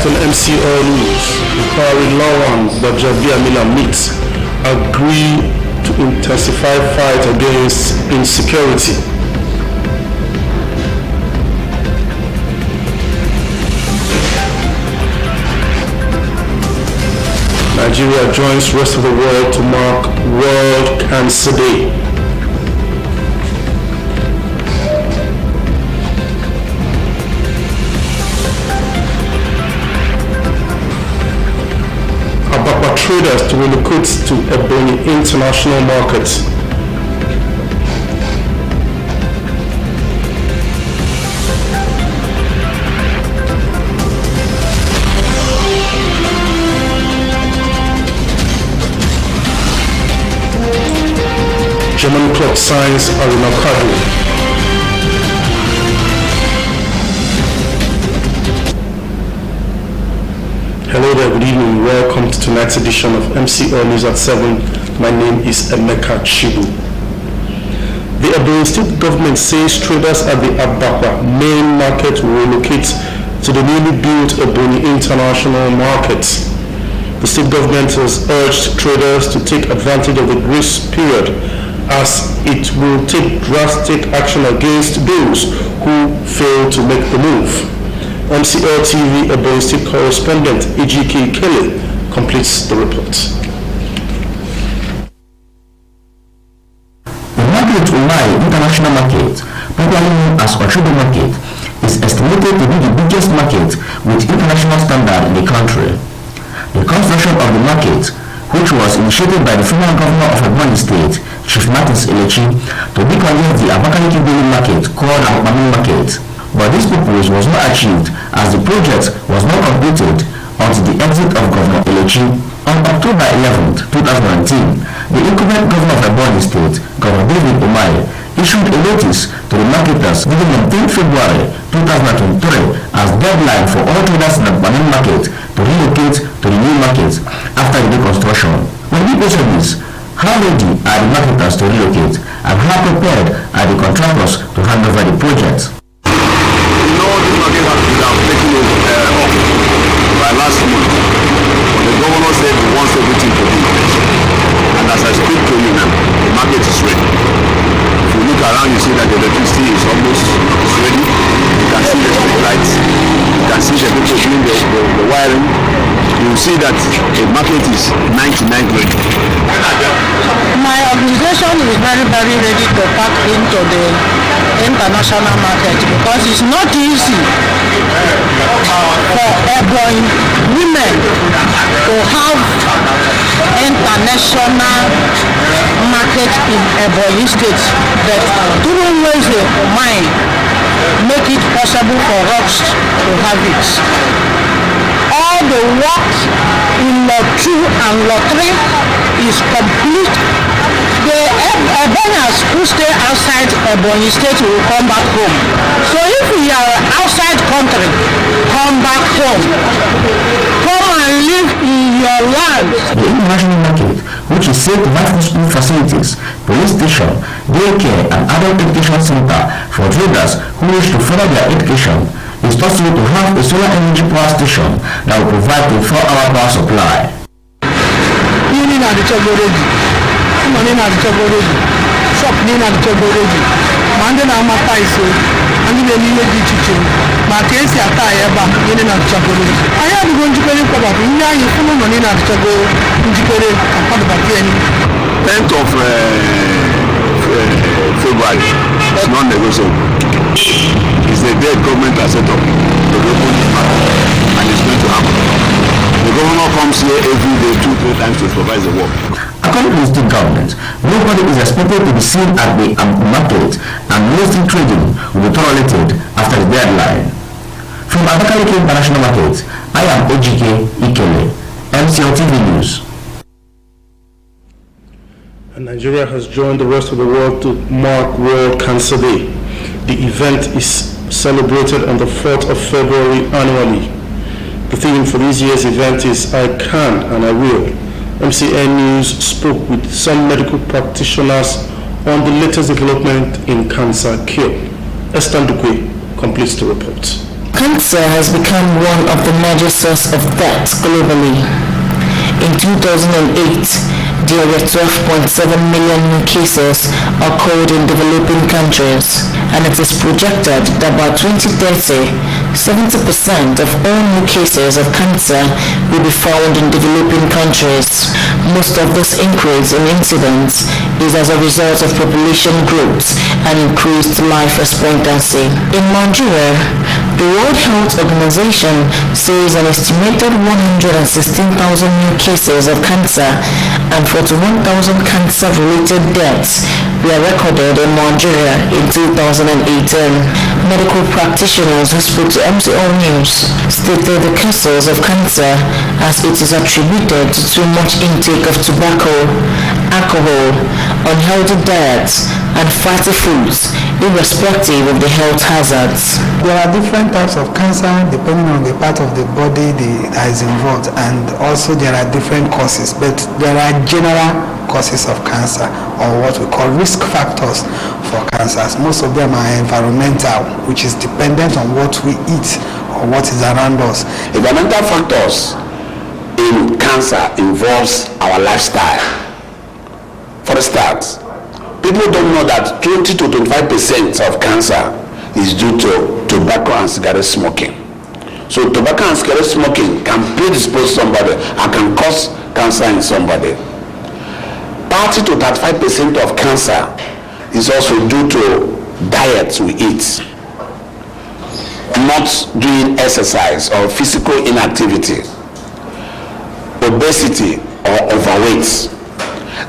Tonight on MCL News, Inquiry Lawan Dr. Mila meets agree to intensify fight against insecurity. Nigeria joins rest of the world to mark World Cancer Day. Traders to relocate to Ebonyi international market. German club signs Arunakado. Hello there, good evening. Welcome to tonight's edition of MCL News at 7. My name is Emeka Chibu. The Ebonyi State government says traders at the Abakwa main market will relocate to the newly built Ebonyi International Market. The state government has urged traders to take advantage of the grace period as it will take drastic action against those who fail to make the move. MCLtv Ebonyi State correspondent EGK Kelly completes the report. The market Umai International Market, popularly known as Ochobo Market, is estimated to be the biggest market with international standard in the country. The construction of the market, which was initiated by the former governor of Ebonyi State, Chief Martins Elechi, to reconvert the Abakaliki daily market called Akpami Market. But this purpose was not achieved as the project was not completed until the exit of Governor Elechi. On October 11, 2019, the incumbent governor of Ebonyi State, Governor David Umahi, issued a notice to the marketers giving them 10 February 2023 as deadline for all traders in the Ebonyi market to relocate to the new market after the reconstruction. When people said this, how ready are the marketers to relocate and how prepared are the contractors to hand over the project? This market has been taken off by last month. But the governor said he wants everything to be in place. And as I speak to you now, the market is ready. If you look around, you see that the electricity is almost ready. You can see the street lights. You can see the people doing the wiring. You will see that the market is 99 ready. My organization is very ready to pack into the international market because it's not easy for Ebonyi women to have international market in Ebonyi State, but through ways of mind make it possible for us to have it. All the work in Lot 2 and Lot 3 is complete. The Ebonians who stay outside Ebonyi State will come back home. So if we are outside country, come back home. Come and live in your land. The international market, which is said to have school facilities, police station, daycare and adult education center for traders who wish to further their education, is possible to have a solar energy power station that will provide a 4-hour power supply. Money na the shop ni na the mande na amata iso andi be ni eji chiche ma kensi ata eba ni na the aya bi go njikere ko ba bi nya yi funu money na the njikere kan ba bi ani 10th of February is not negotiable. It's the day government has set up to open the market and it's going to happen. The governor comes here every day 2-3 times to supervise the work. According to the state government, nobody is expected to be seen at the market and mostly trading will be tolerated after the deadline. From Abakaliki International Market, I am EGK Ikele, MCLtv News. And Nigeria has joined the rest of the world to mark World Cancer Day. The event is celebrated on the 4th of February annually. The theme for this year's event is I Can and I Will. MCN News spoke with some medical practitioners on the latest development in cancer cure. Esther Ndukwe completes the report. Cancer has become one of the major sources of death globally. In 2008, there were 12.7 million new cases occurred in developing countries, and it is projected that by 2030, 70% of all new cases of cancer will be found in developing countries. Most of this increase in incidence is as a result of population growth and increased life expectancy. In Nigeria, the World Health Organization says an estimated 116,000 new cases of cancer and 41,000 cancer-related deaths were recorded in Nigeria in 2018. Medical practitioners who spoke to MCL News stated the causes of cancer as it is attributed to too much intake of tobacco, alcohol, unhealthy diets, and fatty foods, irrespective of the health hazards. There are different types of cancer depending on the part of the body that is involved, and also there are different causes, but there are general causes of cancer, or what we call risk factors for cancers. Most of them are environmental, which is dependent on what we eat or what is around us. Environmental factors in cancer involves our lifestyle. For a start, people don't know that 20 to 25% of cancer is due to tobacco and cigarette smoking. So tobacco and cigarette smoking can predispose somebody and can cause cancer in somebody. 30 to 35% of cancer is also due to diet we eat, not doing exercise or physical inactivity, obesity or overweight.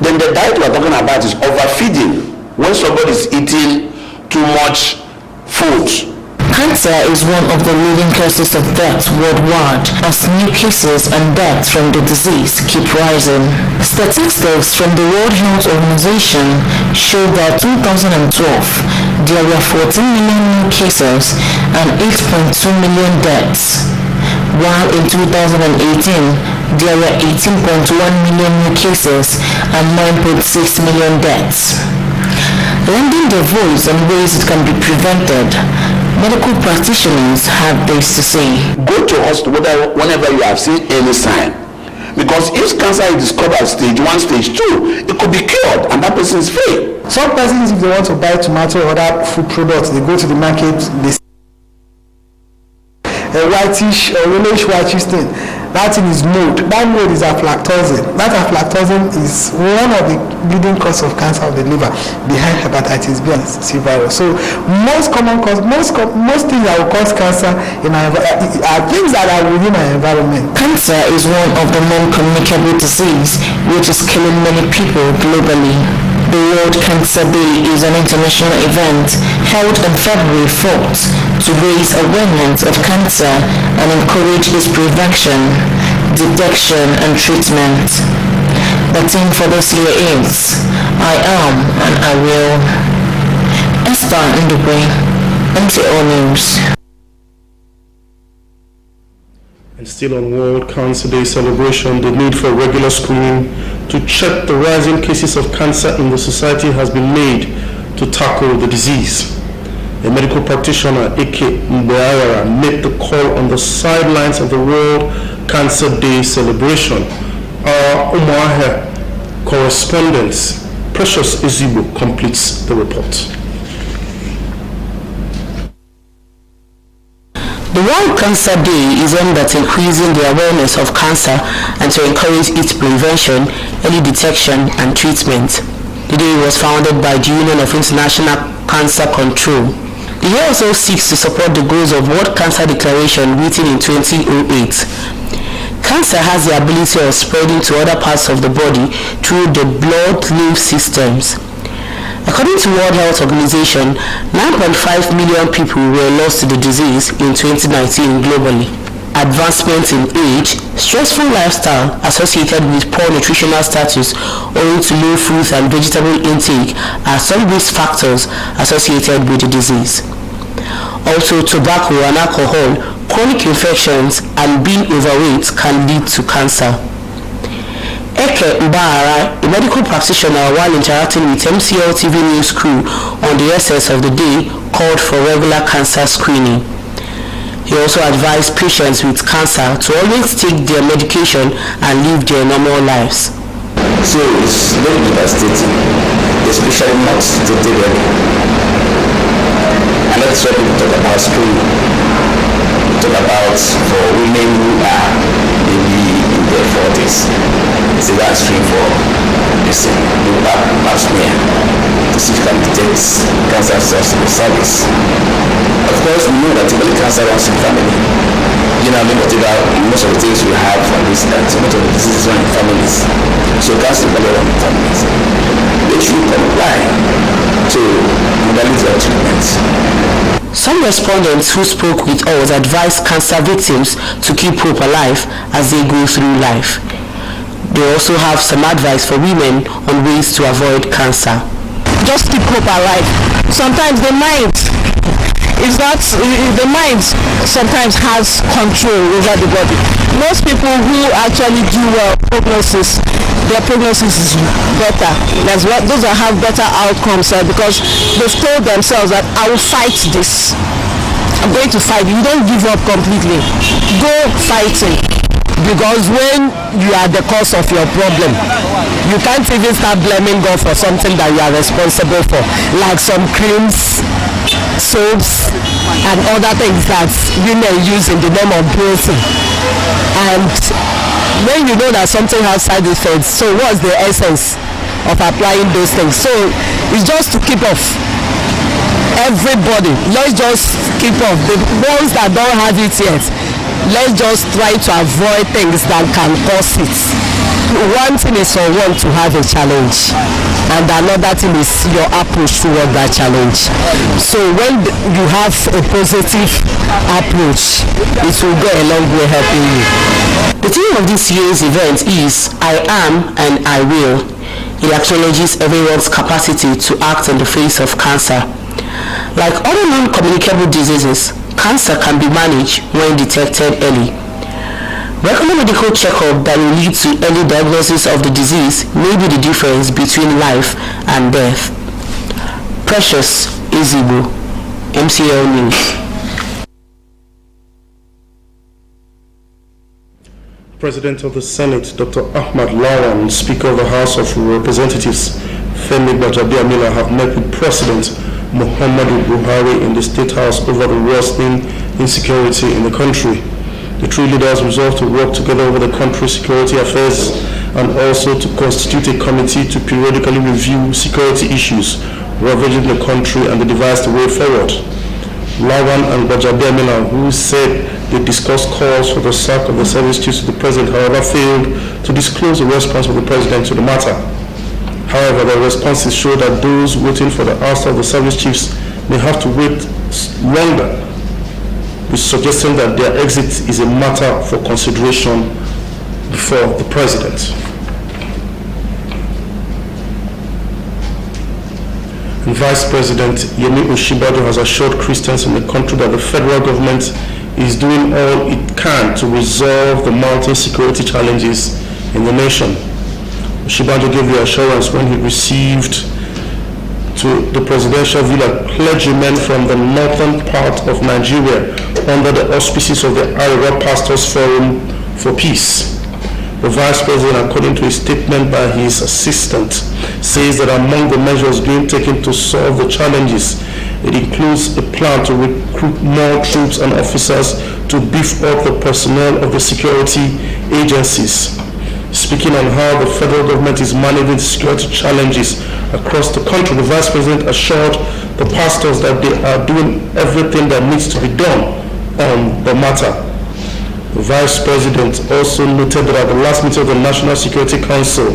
Then the diet we're talking about is overfeeding, when somebody is eating too much food. Cancer is one of the leading causes of death worldwide as new cases and deaths from the disease keep rising. Statistics from the World Health Organization show that 2012 there were 14 million new cases and 8.2 million deaths, while in 2018 there were 18.1 million new cases and 9.6 million deaths. Lending their voice on ways it can be prevented, medical practitioners have this to say. Go to hospital whenever you have seen any sign, because if cancer is discovered at stage 1, stage 2, it could be cured and that person is free. Some persons, if they want to buy tomato or other food products, they go to the market, they see a whitish or yellowish thing. That thing is mold. That mold is aflatoxin. That aflatoxin is one of the leading causes of cancer of the liver behind hepatitis B and C virus. So most common cause, most things that will cause cancer in our are things that are within our environment. Cancer is one of the non-communicable diseases which is killing many people globally. The World Cancer Day is an international event held on February 4th to raise awareness of cancer and encourage its prevention, detection and treatment. The theme for this year is I am and I will. Esther Ndukwe, MCL News. And still on World Cancer Day celebration, the need for regular screening to check the rising cases of cancer in the society has been made to tackle the disease. A medical practitioner, A.K. Mboyawara, made the call on the sidelines of the World Cancer Day celebration. Our Umuahia correspondent, Precious Izibo, completes the report. The World Cancer Day is aimed at increasing the awareness of cancer and to encourage its prevention, early detection and treatment. The day was founded by the Union of International Cancer Control. The year also seeks to support the goals of World Cancer Declaration written in 2008. Cancer has the ability of spreading to other parts of the body through the blood-lymph systems. According to World Health Organization, 9.5 million people were lost to the disease in 2019 globally. Advancements in age, stressful lifestyle associated with poor nutritional status owing to low fruit and vegetable intake are some risk factors associated with the disease. Also, tobacco and alcohol, chronic infections, and being overweight can lead to cancer. Eke Mbahara, a medical practitioner, while interacting with MCLtv news crew on the essence of the day, called for regular cancer screening. He also advised patients with cancer to always take their medication and live their normal lives. So it's very devastating, especially not stated early. And that's why people talk about screening. We talk about for women who are maybe in their 40s. It's a that screen for this pap smear to see if you can detect cancer cells in the cervix. Of course, we know that typically cancer runs in family. You know, whatever, most of the things we have on this earth, most of the diseases run in families. So cancer really run in families. They should comply to modality of treatment. Some respondents who spoke with us advised cancer victims to keep hope alive as they go through life. They also have some advice for women on ways to avoid cancer. Just keep hope alive. Sometimes the mind sometimes has control over the body. Most people who actually do well prognosis, their prognosis is better. Those that have better outcomes because they've told themselves that I will fight this. I'm going to fight. You don't give up completely. Go fighting. Because when you are the cause of your problem, you can't even start blaming God for something that you are responsible for, like some creams, soaps, and other things that women use in the name of beauty. And when you know that something has side effects, so what's the essence of applying those things? So it's just to keep off. Everybody, let's just keep off. The ones that don't have it yet, let's just try to avoid things that can cause it. One thing is for one to have a challenge, and another thing is your approach toward that challenge. So when you have a positive approach, it will go a long way helping you. The theme of this year's event is I am and I will. It acknowledges everyone's capacity to act in the face of cancer. Like other non-communicable diseases, cancer can be managed when detected early. Regular medical checkup that will lead to early diagnosis of the disease may be the difference between life and death. Precious Ezigbo, MCL News. President of the Senate, Dr. Ahmad Lawan, Speaker of the House of Representatives, Femi Gbajabiamila, have met with President Muhammadu Buhari in the State House over the worsening insecurity in the country. The three leaders resolved to work together over the country's security affairs and also to constitute a committee to periodically review security issues ravaging the country and devise the way forward. Lawan and Gbajabiamila, who said they discussed calls for the sack of the service chiefs to the president, however, failed to disclose the response of the president to the matter. However, their responses show that those waiting for the ouster of the service chiefs may have to wait longer, with suggesting that their exit is a matter for consideration before the president. And Vice President Yemi Osinbajo has assured Christians in the country that the federal government is doing all it can to resolve the mounting security challenges in the nation. Osinbajo gave the assurance when he received to the presidential villa clergymen from the northern part of Nigeria under the auspices of the Arewa Pastors Forum for Peace. The Vice President, according to a statement by his assistant, says that among the measures being taken to solve the challenges, it includes a plan to recruit more troops and officers to beef up the personnel of the security agencies. Speaking on how the federal government is managing security challenges across the country, the Vice President assured the pastors that they are doing everything that needs to be done on the matter. The Vice President also noted that at the last meeting of the National Security Council,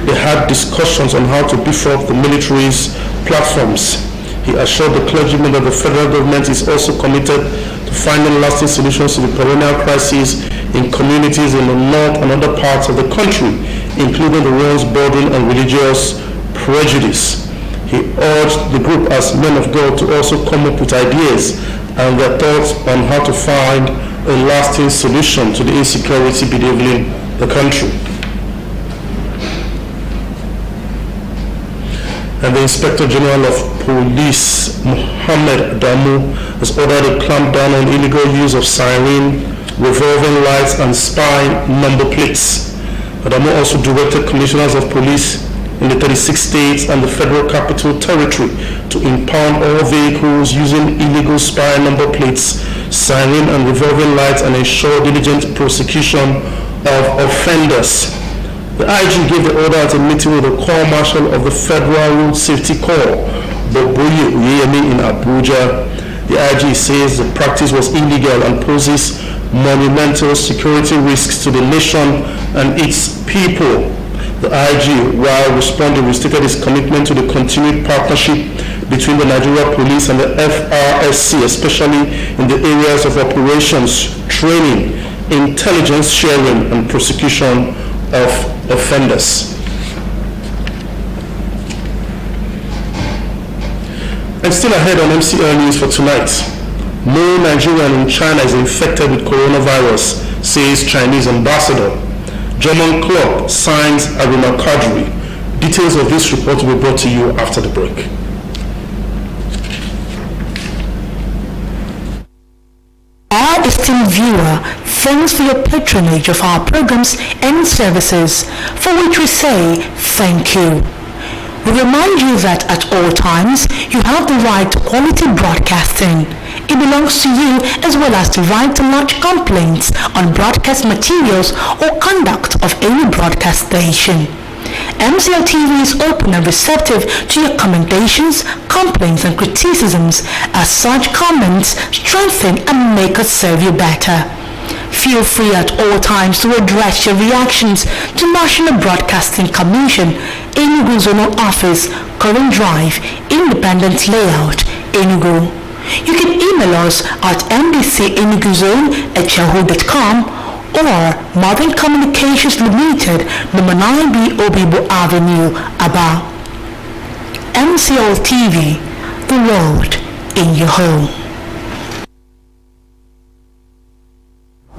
they had discussions on how to beef up the military's platforms. He assured the clergymen that the federal government is also committed to finding lasting solutions to the perennial crises in communities in the north and other parts of the country, including the ones bordering on religious prejudice. He urged the group as men of God to also come up with ideas and their thoughts on how to find a lasting solution to the insecurity bedeviling the country. and the Inspector General of Police, Mohammed Damu, has ordered a clampdown on illegal use of siren, revolving lights, and spy number plates. Damu also directed commissioners of police in the 36 states and the Federal Capital Territory to impound all vehicles using illegal spy number plates, siren and revolving lights, and ensure diligent prosecution of offenders. The IG gave the order at a meeting with the Corps Marshal of the Federal Road Safety Corps, Boboye Uyemi, in Abuja. The IG says the practice was illegal and poses monumental security risks to the nation and its people. The IG, while responding, restated its commitment to the continued partnership between the Nigeria Police and the FRSC, especially in the areas of operations, training, intelligence sharing, and prosecution of offenders. And still ahead on MCL News for tonight, no Nigerian in China is infected with coronavirus, says Chinese ambassador. German club signs Aruna Kadri. Details of this report will be brought to you after the break. Our esteemed viewer, thanks for your patronage of our programs and services, for which we say thank you. We remind you that at all times, you have the right to quality broadcasting. It belongs to you as well as the right to lodge complaints on broadcast materials or conduct of any broadcast station. MCLtv is open and receptive to your commendations, complaints, and criticisms, as such comments strengthen and make us serve you better. Feel free at all times to address your reactions to National Broadcasting Commission, Enugu Zonal Office, Current Drive, Independent Layout, Enugu. You can email us at ndcenuguzone@yahoo.com or Modern Communications Limited, number 9B Obibo Avenue, Aba. MCLtv, the world in your home.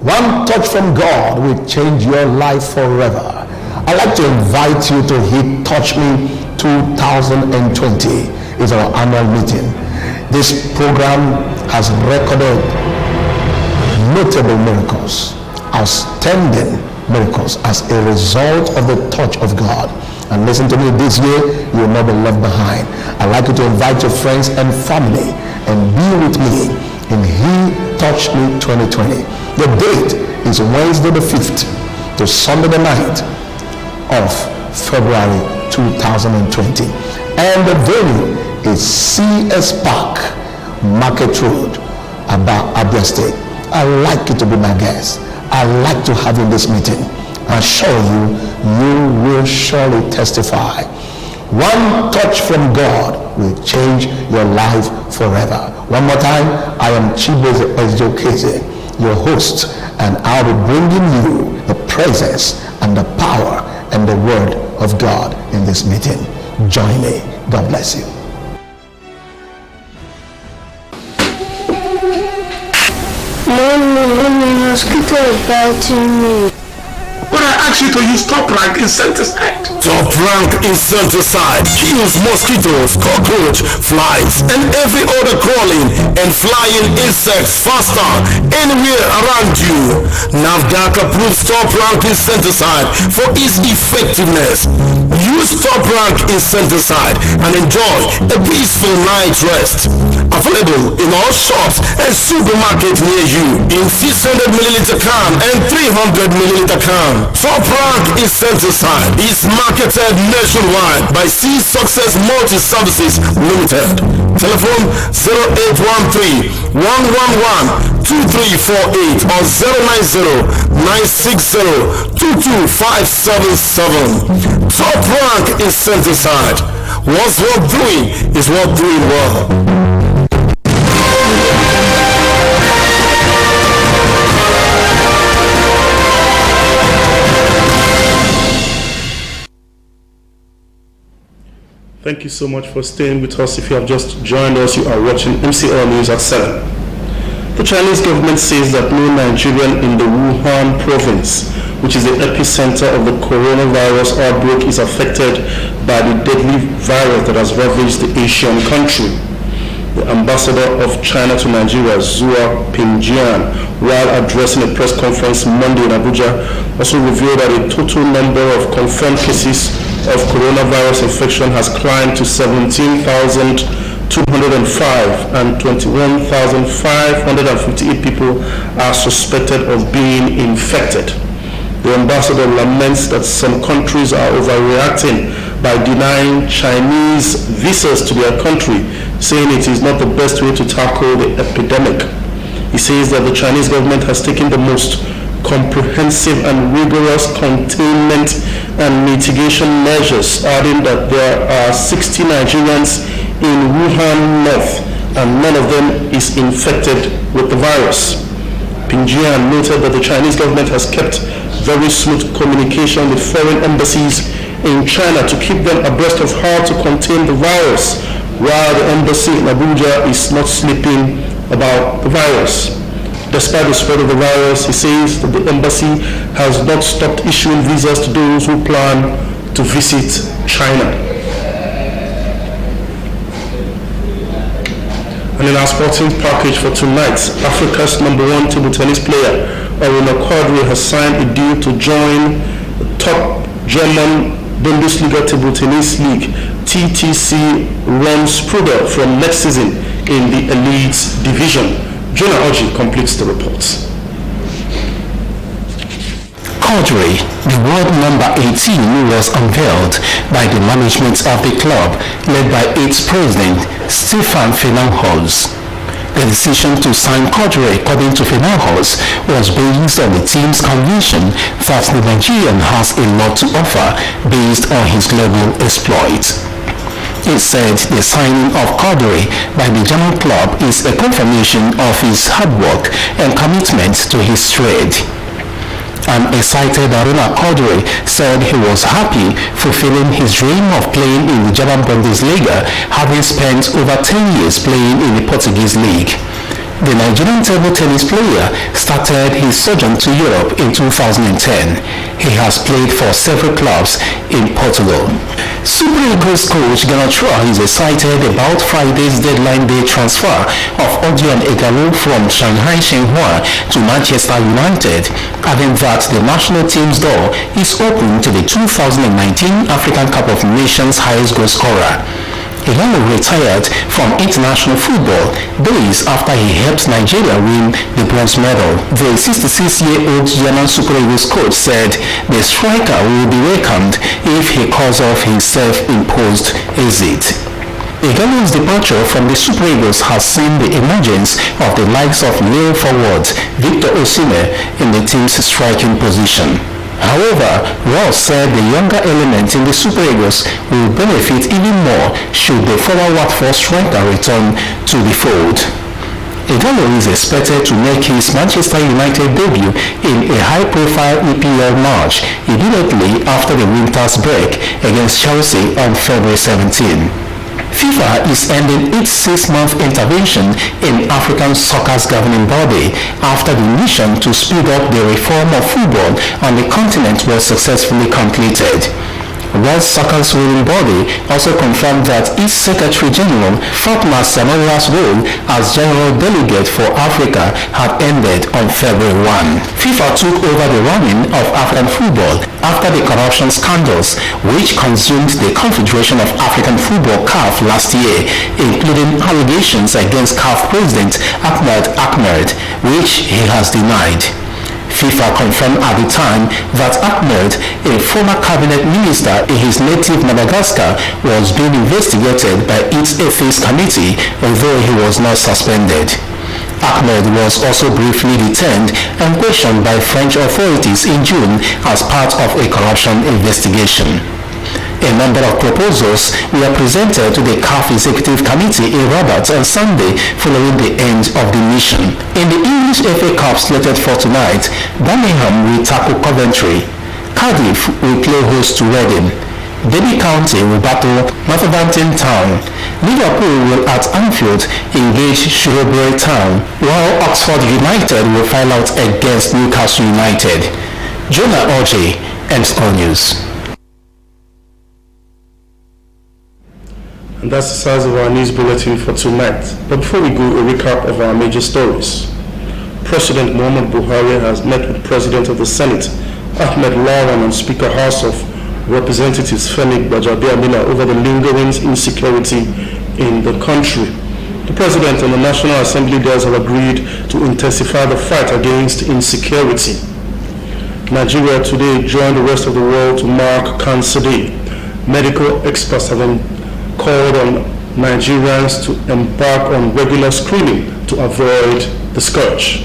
One touch from God will change your life forever. I'd like to invite you to hit Touch Me 2020. It's our annual meeting. This program has recorded notable miracles, outstanding miracles as a result of the touch of God. And listen to me, this year you will not be left behind. I'd like you to invite your friends and family and be with me in He Touch Me 2020. The date is Wednesday the 5th to Sunday the 9th of February 2020. And the venue is CS Park, Market Road, Abia State. I'd like you to be my guest. I'd like to have you in this meeting. I assure you, you will surely testify. One touch from God will change your life forever. One more time, I am Chibueze Ezjokeze, your host, and I'll be bringing you the presence and the power and the word of God in this meeting. Join me. God bless you. Mommy, mosquito is biting me. But I asked you to use Top Rank insecticide. Top Rank insecticide kills mosquitoes, cockroach, flies, and every other crawling and flying insects faster anywhere around you. NAFDAC approves Top Rank insecticide for its effectiveness. Use Top Rank insecticide and enjoy a peaceful night's rest. Available in all shops and supermarkets near you in 600ml can and 300ml can. Top Rank insecticide is marketed nationwide by C Success Multi Services Limited. Telephone 0813-111-2348 or 090-960-22577. Top Rank insecticide. What's worth doing is worth doing well. Thank you so much for staying with us. If you have just joined us, you are watching MCL News at 7. The Chinese government says that no Nigerian in the Wuhan province, which is the epicenter of the coronavirus outbreak, is affected by the deadly virus that has ravaged the Asian country. The ambassador of China to Nigeria, Zhou Pingjian, while addressing a press conference Monday in Abuja, also revealed that the total number of confirmed cases of coronavirus infection has climbed to 17,205 and 21,558 people are suspected of being infected. The ambassador laments that some countries are overreacting by denying Chinese visas to their country, saying it is not the best way to tackle the epidemic. He says that the Chinese government has taken the most comprehensive and rigorous containment and mitigation measures, adding that there are 60 Nigerians in Wuhan North and none of them is infected with the virus. Pingjian noted that the Chinese government has kept very smooth communication with foreign embassies in China to keep them abreast of how to contain the virus, while the embassy in Abuja is not sleeping about the virus. Despite the spread of the virus, he says that the embassy has not stopped issuing visas to those who plan to visit China. And in our sporting package for tonight, Africa's #1 table tennis player, Aruna Quadri, has signed a deal to join the top German Bundesliga table tennis league, TTC Ronspruder, from next season in the elite division. Jonah Oji completes the report. Quadri, the world number 18, was unveiled by the management of the club, led by its president, Stefan Fernandes. The decision to sign Quadri, according to Fernandes, was based on the team's conviction that the Nigerian has a lot to offer based on his global exploits. It said the signing of Quadri by the German club is a confirmation of his hard work and commitment to his trade. An excited Aruna Quadri said he was happy fulfilling his dream of playing in the German Bundesliga, having spent over 10 years playing in the Portuguese league. The Nigerian table tennis player started his sojourn to Europe in 2010. He has played for several clubs in Portugal. Super Eagles coach Garnachoa is excited about Friday's deadline day transfer of Odion Igalo from Shanghai Shenhua to Manchester United, adding that the national team's door is open to the 2019 African Cup of Nations highest goal scorer. Igalo retired from international football days after he helped Nigeria win the bronze medal. The 66-year-old German Super Eagles coach said the striker will be welcomed if he calls off his self-imposed exit. Igalo's departure from the Super Eagles has seen the emergence of the likes of male forward Victor Osimhen in the team's striking position. However, Ross said the younger element in the Super Eagles will benefit even more should the former Watford striker return to the fold. Igalo is expected to make his Manchester United debut in a high-profile EPL match immediately after the winter's break against Chelsea on February 17. FIFA is ending its 6-month intervention in African soccer's governing body after the mission to speed up the reform of football on the continent was successfully completed. World Soccer's ruling body also confirmed that its Secretary General, Fatma Samara's role as General Delegate for Africa had ended on February 1. FIFA took over the running of African football after the corruption scandals which consumed the Confederation of African Football (CAF) last year, including allegations against CAF President Ahmed, which he has denied. FIFA confirmed at the time that Ahmed, a former cabinet minister in his native Madagascar, was being investigated by its ethics committee, although he was not suspended. Ahmed was also briefly detained and questioned by French authorities in June as part of a corruption investigation. A number of proposals were presented to the CAF Executive Committee in Rabat on Sunday following the end of the mission. In the English FA Cup slated for tonight, Birmingham will tackle Coventry. Cardiff will play host to Reading. Derby County will battle Northampton Town. Liverpool will at Anfield engage Shrewsbury Town, while Oxford United will file out against Newcastle United. Jonah Oji, MCL News. And that's the size of our news bulletin for tonight. But before we go, a recap of our major stories. President Muhammad Buhari has met with President of the Senate, Ahmed Lawan, and Speaker House of Representatives Femi Gbajabiamila over the lingering insecurity in the country. The President and the National Assembly leaders have agreed to intensify the fight against insecurity. Nigeria today joined the rest of the world to mark Cancer Day. Medical experts have called on Nigerians to embark on regular screening to avoid the scourge.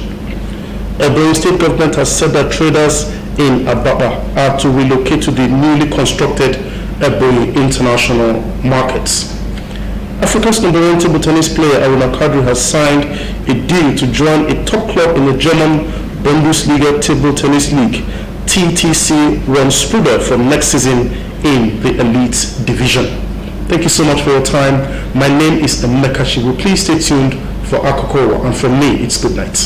Ebonyi State government has said that traders in Ababa are to relocate to the newly constructed Ebonyi International Markets. Africa's #1 table tennis player Aruna Kadri has signed a deal to join a top club in the German Bundesliga Table Tennis League, TTC Ronspuder, from next season in the elite division. Thank you so much for your time. My name is Emeka Shibu. Please stay tuned for Akokowa, and from me, it's good night.